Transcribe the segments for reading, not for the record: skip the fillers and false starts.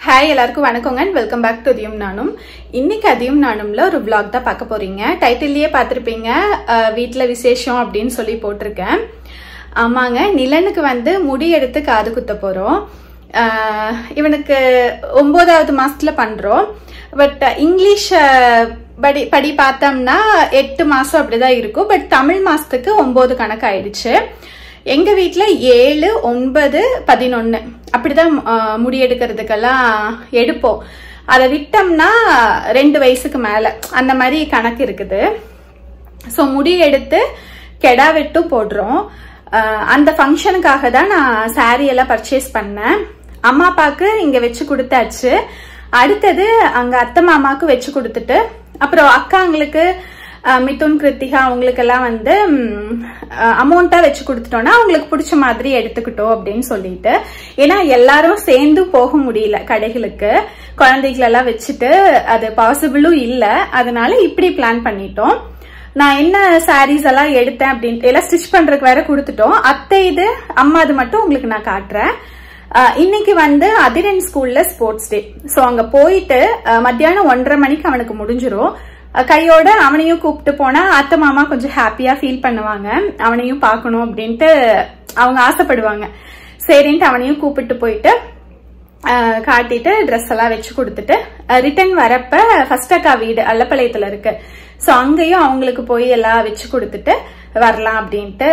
Hi எல்லாருக்கும் வணக்கங்க and welcome back to அதியும் நானும். இன்னைக்கு அதியும் நானும்ல ஒரு vlog தான் பார்க்க போறீங்க. டைட்டில்லயே பார்த்திருப்பீங்க வீட்ல விசேஷம் அப்படின்னு சொல்லி போட்டிருக்கேன். ஆமாங்க, நிலனுக்கு வந்து முடி எடுத்து காது குத்த போறோம். இவனுக்கு 9வது மாசத்துல பண்றோம். பட் இங்கிலீஷ் படி பார்த்தோம்னா 8 மாசம் அப்படிதான் இருக்கும். பட் தமிழ் மாசத்துக்கு 9 கணக்கு ஆயிடுச்சு. எங்க வீட்டுல 7, 9, 11 அப்படிதான் முடி எடுக்கிறதுக்கெல்லாம் எடுப்போம். அதை விட்டோம்னா 2 வயசுக்கு மேல அந்த மாதிரி கணக்கு இருக்குது. ஸோ முடி எடுத்து கெடா வெட்டு போடுறோம். அந்த ஃபங்க்ஷனுக்காக தான் நான் சாரி எல்லாம் பர்ச்சேஸ் பண்ணேன். அம்மா அப்பாவுக்கு இங்க வச்சு கொடுத்தாச்சு. அடுத்தது அங்க அத்தை மாமாவுக்கு வச்சு கொடுத்துட்டு அப்புறம் அக்காங்களுக்கு மிதுன் கிருத்திகா அவங்களுக்கெல்லாம் வந்து அமௌண்டா வச்சு கொடுத்துட்டோம்னா அவங்களுக்கு பிடிச்ச மாதிரி எடுத்துக்கிட்டோம் அப்படின்னு சொல்லிட்டு. ஏன்னா எல்லாரும் சேர்ந்து போக முடியல கடைகளுக்கு, குழந்தைகளெல்லாம் வச்சுட்டு அது பாசிபிளும் இல்லை. அதனால இப்படி பிளான் பண்ணிட்டோம். நான் என்ன சாரீஸ் எல்லாம் எடுத்தேன் அப்படின்ட்டு எல்லாம் ஸ்டிச் பண்றதுக்கு வேற கொடுத்துட்டோம். அத்தை இது அம்மா அது மட்டும் உங்களுக்கு நான் காட்டுறேன். இன்னைக்கு வந்து அதிரன் ஸ்கூல்ல ஸ்போர்ட்ஸ் டே. ஸோ அங்க போயிட்டு மத்தியானம் 1:30 மணிக்கு அவனுக்கு முடிஞ்சிரும். கையோட அவனையும் கூப்பிட்டு போனா அத்தை மாமா கொஞ்சம் ஹாப்பியா ஃபீல் பண்ணுவாங்க. அவனையும் பார்க்கணும் அப்படின்ட்டு அவங்க ஆசைப்படுவாங்க. சரின்ட்டு அவனையும் கூப்பிட்டு போயிட்டு காட்டிட்டு ட்ரெஸ் எல்லாம் வச்சு கொடுத்துட்டு ரிட்டர்ன் வரப்ப ஃபர்ஸ்ட் அக்கா வீடு அல்லப்பாளையத்துல இருக்கு. ஸோ அங்கேயும் அவங்களுக்கு போய் எல்லாம் வச்சு கொடுத்துட்டு வரலாம் அப்படின்ட்டு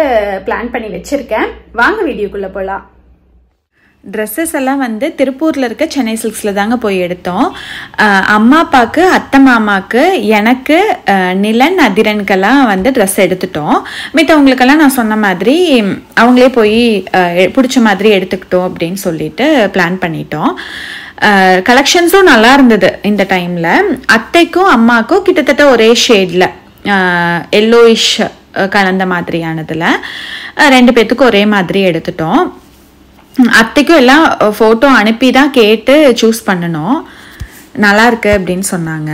பிளான் பண்ணி வச்சிருக்கேன். வாங்க வீடியோக்குள்ள போலாம். ட்ரெஸ்ஸஸ் எல்லாம் வந்து திருப்பூரில் இருக்க சென்னை சில்க்ஸில் தாங்க போய் எடுத்தோம். அம்மா அப்பாவுக்கு அத்தை மாமாவுக்கு எனக்கு நிலன் அதிரனுக்கெல்லாம் வந்து ட்ரெஸ் எடுத்துட்டோம். மித்தவங்களுக்கெல்லாம் நான் சொன்ன மாதிரி அவங்களே போய் பிடிச்ச மாதிரி எடுத்துக்கிட்டோம் அப்படின்னு சொல்லிட்டு பிளான் பண்ணிட்டோம். கலெக்ஷன்ஸும் நல்லா இருந்தது இந்த டைமில். அத்தைக்கும் அம்மாவுக்கும் கிட்டத்தட்ட ஒரே ஷேடில் எல்லோயிஷ் கலந்த மாதிரியானதில் 2 பேர்த்துக்கும் ஒரே மாதிரி எடுத்துட்டோம். அத்தைக்கும் எல்லாம் ஃபோட்டோ அனுப்பி தான் கேட்டு சூஸ் பண்ணணும். நல்லா இருக்கு அப்படின்னு சொன்னாங்க.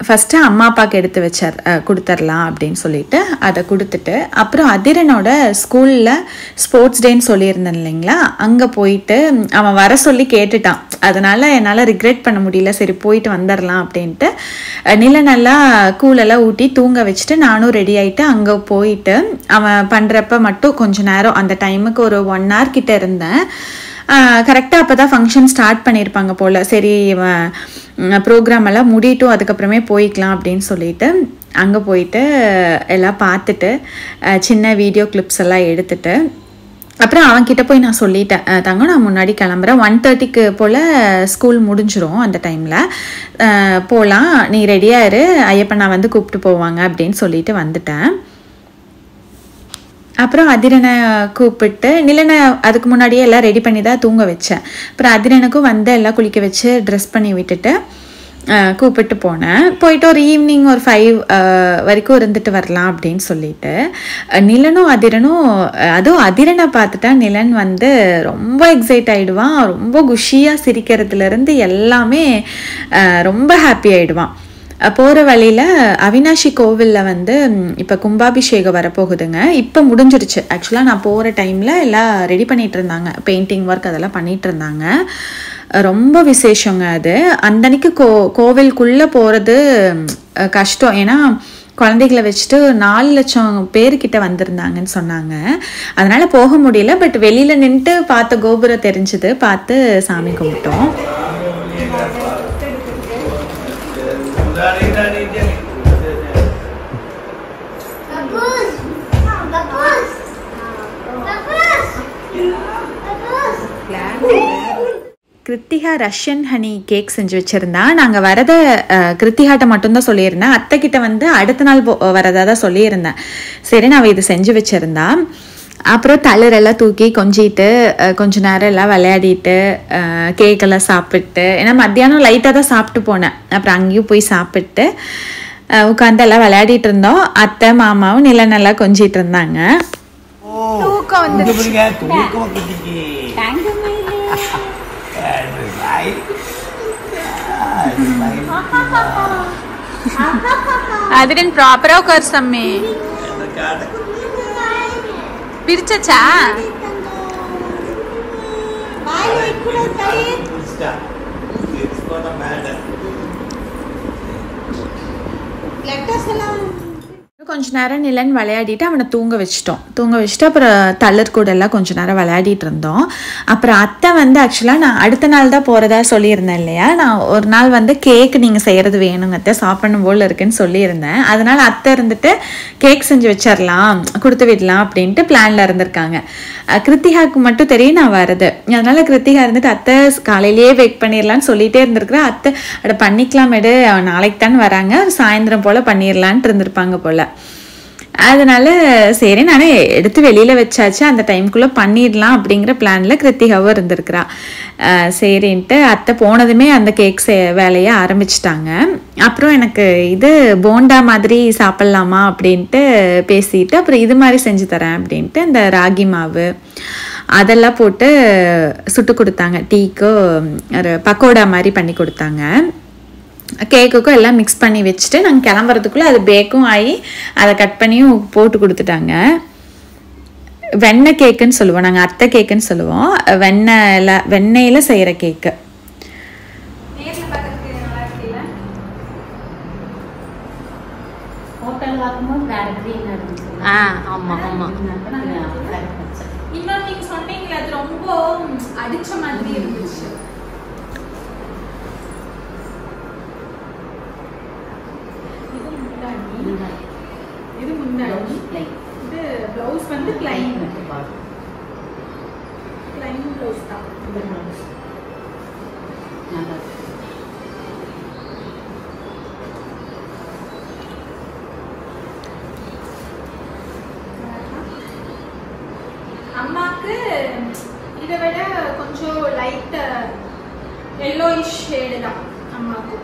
ஃபஸ்ட்டு அம்மா அப்பாவுக்கு எடுத்து கொடுத்துர்லாம் அப்படின்னு சொல்லிட்டு அதை கொடுத்துட்டு அப்புறம் அதிரனோட ஸ்கூலில் ஸ்போர்ட்ஸ் டேன்னு சொல்லியிருந்தேன் இல்லைங்களா, அங்கே போயிட்டு அவன் வர சொல்லி கேட்டுட்டான். அதனால் என்னால் ரிக்ரெட் பண்ண முடியல. சரி போயிட்டு வந்துடலாம் அப்படின்ட்டு நிலனெல்லாம் கூலெல்லாம் ஊட்டி தூங்க வச்சுட்டு நானும் ரெடி ஆகிட்டு அங்கே போயிட்டு அவன் பண்ணுறப்ப மட்டும் கொஞ்சம் நேரம் அந்த டைமுக்கு ஒரு 1 hour கிட்ட இருந்தேன். கரெக்டாக அப்போ தான் ஃபங்க்ஷன் ஸ்டார்ட் பண்ணியிருப்பாங்க போல். சரி ப்ரோக்ராம் எல்லாம் முடியட்டும் அதுக்கப்புறமே போய்க்கலாம் அப்படின்னு சொல்லிட்டு அங்கே போயிட்டு எல்லாம் பார்த்துட்டு சின்ன வீடியோ கிளிப்ஸ் எல்லாம் எடுத்துட்டு அப்புறம் அவன்கிட்ட போய் நான் சொல்லிட்டேன், தங்க நான் முன்னாடி கிளம்புறேன், 1:30க்கு போல் ஸ்கூல் முடிஞ்சிரும், அந்த டைமில் போகலாம், நீ ரெடியாக இரு, ஐயப்பண்ணா வந்து கூப்பிட்டு போவாங்க அப்படின்னு சொல்லிட்டு வந்துட்டேன். அப்புறம் அதிரனை கூப்பிட்டு நிலனை அதுக்கு முன்னாடியே எல்லாம் ரெடி பண்ணி தான் தூங்க வச்சேன். அப்புறம் அதிரனுக்கும் வந்து எல்லாம் குளிக்க வச்சு ட்ரெஸ் பண்ணி விட்டுட்டு கூப்பிட்டு போனேன். போயிட்டு ஒரு ஈவினிங் ஒரு 5 வரைக்கும் இருந்துட்டு வரலாம் அப்படின்னு சொல்லிட்டு நிலனும் அதிரனும், அதுவும் அதிரனை பார்த்துட்டா நிலன் வந்து ரொம்ப எக்ஸைட் ஆகிடுவான். ரொம்ப குஷியாக சிரிக்கிறதுலேருந்து எல்லாமே ரொம்ப ஹாப்பி ஆகிடுவான். போகிற வழியில் அவினாஷி கோவிலில் வந்து இப்போ கும்பாபிஷேகம் வரப்போகுதுங்க. இப்போ முடிஞ்சிருச்சு. ஆக்சுவலாக நான் போகிற டைமில் எல்லாம் ரெடி பண்ணிகிட்டு இருந்தாங்க, பெயிண்டிங் ஒர்க் அதெல்லாம் பண்ணிகிட்டு இருந்தாங்க. ரொம்ப விசேஷங்க அது. அந்தன்னைக்கு கோவிலுக்குள்ளே போகிறது கஷ்டம். ஏன்னா குழந்தைகளை வச்சுட்டு 4 லட்சம் பேர்கிட்ட வந்திருந்தாங்கன்னு சொன்னாங்க. அதனால் போக முடியல. பட் வெளியில் நின்றுட்டு பார்த்த கோபுரம் தெரிஞ்சுது, பார்த்து சாமி கும்பிட்டோம். கிருத்திகா ரஷ்யன் ஹனி கேக் செஞ்சு வச்சுருந்தா. நாங்கள் வரத கிருத்திகாட்ட மட்டும்தான் சொல்லியிருந்தேன். அத்தைக்கிட்ட வந்து அடுத்த நாள் வரதா தான் சொல்லியிருந்தேன். சரி நான் இது செஞ்சு வச்சுருந்தா. அப்புறம் தளரெல்லாம் தூக்கி கொஞ்சிட்டு கொஞ்ச நேரம் எல்லாம் விளையாடிட்டு கேக்கெல்லாம் சாப்பிட்டு, ஏன்னா மத்தியானம் லைட்டாக தான் சாப்பிட்டு போனேன். அப்புறம் அங்கேயும் போய் சாப்பிட்டு உட்காந்து எல்லாம் விளையாடிட்டு இருந்தோம். அத்தை மாமாவும் நிலனெல்லாம் கொஞ்சிட்டு இருந்தாங்க. தூக்கம் வந்து அதிரன் ப்ராப்பரா உட்கார் சம்மி. பிரிச்சா கொஞ்ச நேரம் நிலன் விளையாடிட்டு அவனை தூங்க வச்சுட்டு அப்புறம் தள்ளர் கூட எல்லாம் கொஞ்ச நேரம் விளையாடிட்டு இருந்தோம். அப்புறம் அத்தை வந்து ஆக்சுவலாக நான் அடுத்த நாள் தான் போகிறதா சொல்லியிருந்தேன் இல்லையா, நான் ஒரு நாள் வந்து கேக் நீங்கள் செய்கிறது வேணுங்க அத்தை, சாப்பிடணும் போல் இருக்குன்னு சொல்லியிருந்தேன். அதனால் அத்தை இருந்துட்டு கேக் செஞ்சு வச்சிடலாம், கொடுத்து விடலாம் அப்படின்ட்டு பிளானில் இருந்திருக்காங்க. கிருத்திகாவுக்கு மட்டும் தெரியும் நான் வருது, அதனால் கிருத்திகா இருந்துட்டு அத்தை காலையிலேயே பேக் பண்ணிடலான்னு சொல்லிகிட்டே இருந்திருக்கிறேன். அத்தை அதை பண்ணிக்கலாம் எடு, நாளைக்கு தான் வராங்க, சாயந்தரம் போல் பண்ணிடலான்ட்டு இருந்திருப்பாங்க போல். அதனால சரி நானே எடுத்து வெளியில் வச்சாச்சு, அந்த டைமுக்குள்ளே பண்ணிடலாம் அப்படிங்கிற பிளானில் கிருத்திகாவும் இருந்திருக்கிறா. சரின்ட்டு அத்தை போனதுமே அந்த கேக் வேலையை ஆரம்பிச்சிட்டாங்க. அப்புறம் எனக்கு இது போண்டா மாதிரி சாப்பிட்லாமா அப்படின்ட்டு பேசிட்டு, அப்புறம் இது மாதிரி செஞ்சு தரேன் அப்படின்ட்டு இந்த ராகி மாவு அதெல்லாம் போட்டு சுட்டு கொடுத்தாங்க. டீக்கு ஒரு பக்கோடா மாதிரி பண்ணி கொடுத்தாங்க. கேக்குக்கும் எல்லாம் மிக்ஸ் பண்ணி வச்சுட்டு நாங்கள் கிளம்புறதுக்குள்ளே அது பேக்கும் ஆகி அதை கட் பண்ணியும் போட்டு கொடுத்துட்டாங்க. வெண்ணெய் கேக்குன்னு சொல்லுவோம், நாங்கள் அத்தை கேக்குன்னு சொல்லுவோம், வெண்ணெயில் செய்கிற கேக்கு. ரொம்ப அடிச்ச மாதிரி இருந்துச்சு. இது முன்னாடி இது ப்ளவுஸ் வந்து ப்ளைன் ப்ளவுஸ் தான். அம்மாக்கு இதை விட கொஞ்சம் லைட் எல்லோயிஷ் ஷேடு தான் அம்மாக்கு.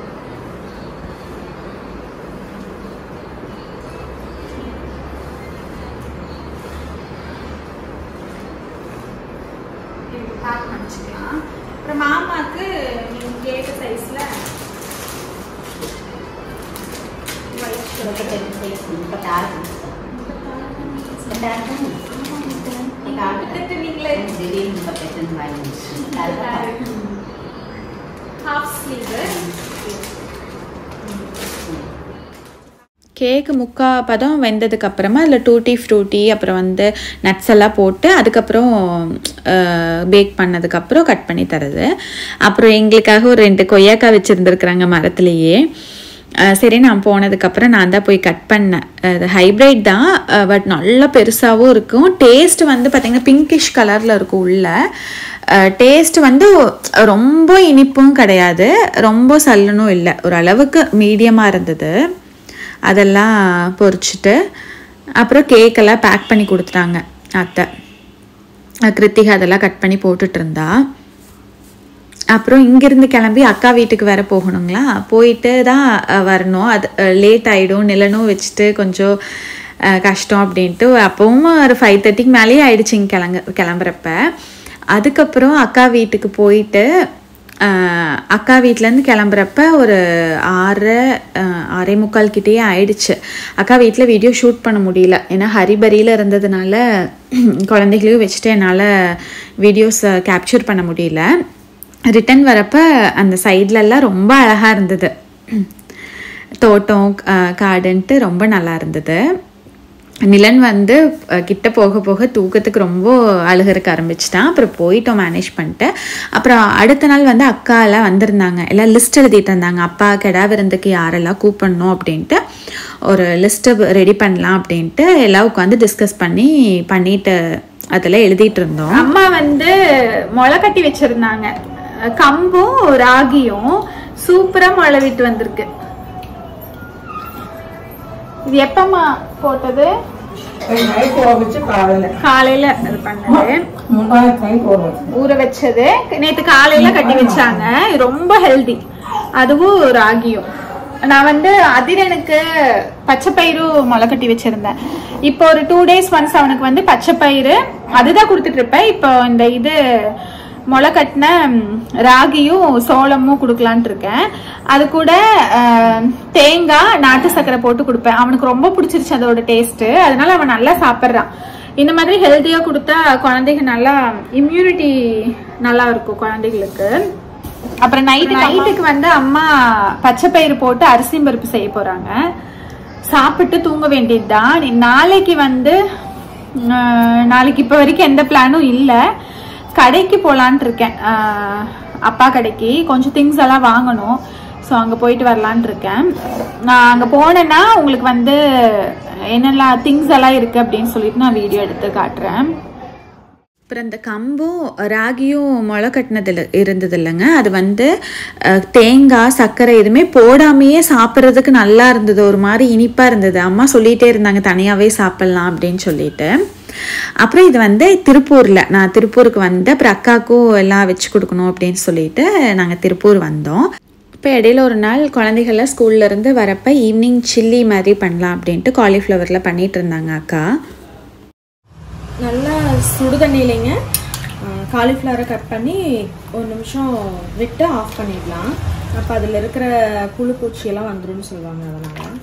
அப்புறம் மாமாக்கு நீங்க கேட்ட சைஸ்ல கேக்கு முக்கா பதம் வெந்ததுக்கு அப்புறமா அதில் டூட்டி ஃப்ரூட்டி அப்புறம் வந்து நட்ஸ் எல்லாம் போட்டு அதுக்கப்புறம் பேக் பண்ணதுக்கப்புறம் கட் பண்ணி தரது. அப்புறம் எங்களுக்காக ஒரு 2 கொய்யாக்காய் வச்சுருந்துருக்குறாங்க மரத்துலேயே. சரி நான் போனதுக்கப்புறம் நான் தான் போய் கட் பண்ணேன். அது ஹைப்ரைட் தான், பட் நல்லா பெருசாகவும் இருக்கும். டேஸ்ட் வந்து பார்த்திங்கன்னா பிங்கிஷ் கலரில் இருக்கும் உள்ள. டேஸ்ட் வந்து ரொம்ப இனிப்பும் கிடையாது, ரொம்ப சல்லுனும் இல்லை, ஓரளவுக்கு மீடியமாக இருந்தது. அதெல்லாம் பொரிச்சிட்டு அப்புறம் கேக்கெல்லாம் பேக் பண்ணி கொடுத்துட்டாங்க அத்தை. கிருத்திகா அதெல்லாம் கட் பண்ணி போட்டுட்டு இருந்தா. அப்புறம் இங்கேருந்து கிளம்பி அக்கா வீட்டுக்கு வேற போகணுங்களா, போயிட்டு தான் வரணும். அது லேட் ஆகிடும், நிலனும் வச்சுட்டு கொஞ்சம் கஷ்டம் அப்படின்ட்டு அப்பவும் ஒரு 5:30க்கு மேலேயே ஆயிடுச்சு இங்கே கிளம்புறப்ப. அதுக்கப்புறம் அக்கா வீட்டுக்கு போயிட்டு அக்கா வீட்டிலேருந்து கிளம்புறப்ப ஒரு 6:45 கிட்டேயே ஆயிடுச்சு. அக்கா வீட்டில் வீடியோ ஷூட் பண்ண முடியல, ஏன்னா ஹரிபரியில் இருந்ததுனால குழந்தைகளையும் வச்சுட்டு என்னால் வீடியோஸ் கேப்சர் பண்ண முடியல. ரிட்டன் வரப்ப அந்த சைட்லெல்லாம் ரொம்ப அழகாக இருந்தது, தோட்டம் காடுன்ட்டு ரொம்ப நல்லா இருந்தது. நிலன் வந்து கிட்ட போக போக தூக்கத்துக்கு ரொம்ப அழுகிறக்க ஆரம்பிச்சிட்டான். அப்புறம் போயிட்டோம் மேனேஜ் பண்ணிட்டு. அப்புறம் அடுத்த நாள் வந்து அக்கா எல்லாம் வந்திருந்தாங்க, எல்லாம் லிஸ்ட் எழுதிட்டு இருந்தாங்க. அப்பா கிடா விருந்துக்கு யாரெல்லாம் கூப்பிடணும் அப்படின்ட்டு ஒரு லிஸ்ட்டு ரெடி பண்ணலாம் அப்படின்ட்டு எல்லாம் உட்காந்து டிஸ்கஸ் பண்ணிட்டு அதெல்லாம் எழுதிட்டு இருந்தோம். அம்மா வந்து முளை கட்டி வச்சிருந்தாங்க, கம்பும் ராகியும் சூப்பரா முளை விட்டு வந்திருக்கு. இது எப்பமா போட்டது? காலையில அது பண்ணது, ஊற வச்சது, நேத்து காலையில கட்டி வச்சாங்க. ரொம்ப ஹெல்தி, அதுவும் ராகியும். நான் வந்து அதிரனுக்கு பச்சைப்பயிறு முளை கட்டி வச்சிருந்தேன். இப்போ ஒரு 2 days ஒன்ஸ் அவனுக்கு வந்து பச்சைப்பயிறு அதுதான் கொடுத்துட்டு இருப்பேன். இப்போ இந்த இது முளை கட்டின ராகியும் சோளமும் கொடுக்கலான்ட்டு இருக்கேன். அது கூட தேங்காய் நாட்டு சர்க்கரை போட்டு கொடுப்பேன். அவனுக்கு ரொம்ப பிடிச்சிருச்சு அதோட டேஸ்ட், அதனால அவன் நல்லா சாப்பிட்றான். இந்த மாதிரி ஹெல்த்தியா கொடுத்தா குழந்தைங்க நல்லா இம்யூனிட்டி நல்லா இருக்கும் குழந்தைகளுக்கு. அப்புறம் நைட்டுக்கு வந்து அம்மா பச்சை பயிறு போட்டு அரிசி பருப்பு செய்ய போறாங்க. சாப்பிட்டு தூங்க வேண்டியதுதான். நாளைக்கு வந்து நாளைக்கு இப்ப வரைக்கும் எந்த பிளானும் இல்ல. கடைக்கு போலான் இருக்கேன், அப்பா கடைக்கு. கொஞ்சம் திங்ஸ் எல்லாம் வாங்கணும். ஸோ அங்கே போயிட்டு வரலான் இருக்கேன். நான் அங்கே போனேன்னா உங்களுக்கு வந்து என்னெல்லாம் திங்ஸ் எல்லாம் இருக்குது அப்படின்னு சொல்லிட்டு நான் வீடியோ எடுத்து காட்டுறேன். அப்புறம் இந்த கம்பும் ராகியும் முளை கட்டினதில் இருந்தது இல்லைங்க, அது வந்து தேங்காய் சர்க்கரை எதுவுமே போடாமையே சாப்பிட்றதுக்கு நல்லா இருந்தது. ஒரு மாதிரி இனிப்பாக இருந்தது. அம்மா சொல்லிகிட்டே இருந்தாங்க தனியாகவே சாப்பிட்லாம் அப்படின்னு சொல்லிட்டு. அப்புறம் இது வந்து திருப்பூரில், நான் திருப்பூருக்கு வந்து அப்புறம் அக்காவுக்கும் எல்லாம் வச்சு கொடுக்கணும் அப்படின்னு சொல்லிட்டு நாங்கள் திருப்பூர் வந்தோம். இப்போ இடையில ஒரு நாள் குழந்தைகள்லாம் ஸ்கூல்லேருந்து வரப்போ ஈவினிங் சில்லி மாதிரி பண்ணலாம் அப்படின்ட்டு காலிஃப்ளவரில் பண்ணிகிட்டு இருந்தாங்க அக்கா. நல்லா சுடுதண்ணிலைங்க காலிஃப்ளவரை கட் பண்ணி ஒரு நிமிஷம் விட்டு ஆஃப் பண்ணிடலாம். அப்போ அதில் இருக்கிற புழு பூச்சியெல்லாம் வந்துடும் சொல்லுவாங்க. அதனால்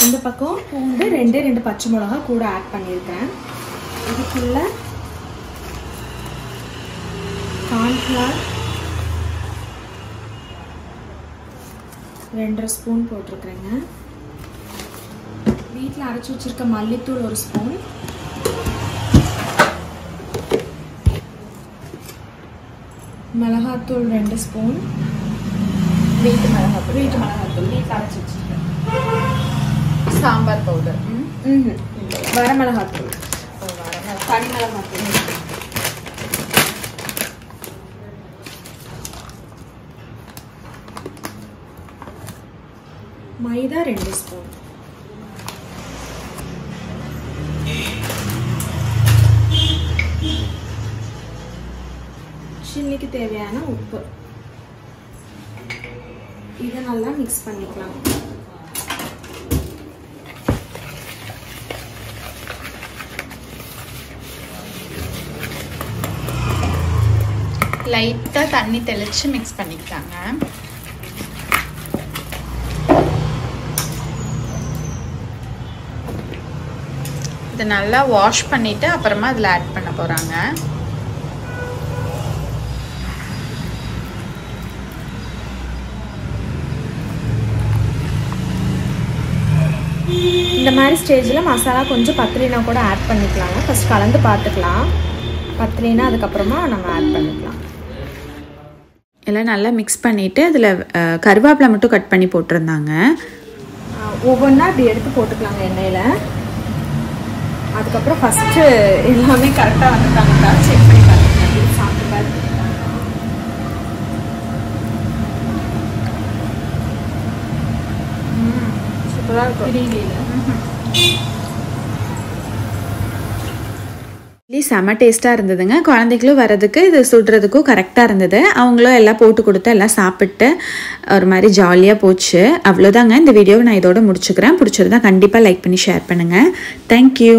இந்த பக்கம் பூண்டு 2 பச்சை மிளகா கூட ஆட் பண்ணியிருக்கேன். இதுக்குள்ள கார்ன்ஃப்ளவர் 2.5 ஸ்பூன் போட்டிருக்கிறேங்க. வீட்டில் அரைச்சி வச்சிருக்க மல்லித்தூள் 1 ஸ்பூன், மிளகாத்தூள் 2 ஸ்பூன், வீட்டு மிளகாத்தூள் வீட்டில் அரைச்சி வச்சிருக்கேன். சாம்பார் பவுடர், வரமிளகாத்தூள், தனி மிளகாத்தூள், மைதா 2 ஸ்பூன், சில்லிக்கு தேவையான உப்பு. இதை நல்லா மிக்ஸ் பண்ணிக்கலாம். லைட்டாக தண்ணி தெளித்து மிக்ஸ் பண்ணிக்கிட்டாங்க. இதை நல்லா வாஷ் பண்ணிவிட்டு அப்புறமா அதில் ஆட் பண்ண போகிறாங்க. இந்த மாதிரி ஸ்டேஜில் மசாலா கொஞ்சம் பத்திரினா கூட ஆட் பண்ணிக்கலாங்க. ஃபஸ்ட் கலந்து பார்த்துக்கலாம். பத்திரினா அதுக்கப்புறமா நம்ம ஆட் பண்ணிக்கலாம். எல்லாம் நல்லா மிக்ஸ் பண்ணிவிட்டு அதில் கருவேப்பிலை மட்டும் கட் பண்ணி போட்டிருந்தாங்க. ஒவ்வொன்றா இப்படி எடுத்து போட்டுக்கலாங்க எண்ணெயில். அதுக்கப்புறம் ஃபஸ்ட்டு எல்லாமே கரெக்டாக வந்துட்டாங்க செக் பண்ணி பார்த்துக்கலாம். சாப்பிட்டு பார்த்து சூப்பராக இருக்கும். செம்ம டேஸ்ட்டாக இருந்ததுங்க. குழந்தைகளும் வரதுக்கு இது சுடுறதுக்கும் கரெக்டாக இருந்தது. அவங்களும் எல்லாம் போட்டு கொடுத்து எல்லாம் சாப்பிட்டு ஒரு மாதிரி ஜாலியாக போச்சு. அவ்வளோதாங்க. இந்த வீடியோவை நான் இதோட முடிச்சுக்கிறேன். பிடிச்சிருந்தா கண்டிப்பாக லைக் பண்ணி ஷேர் பண்ணுங்கள். தேங்க்யூ.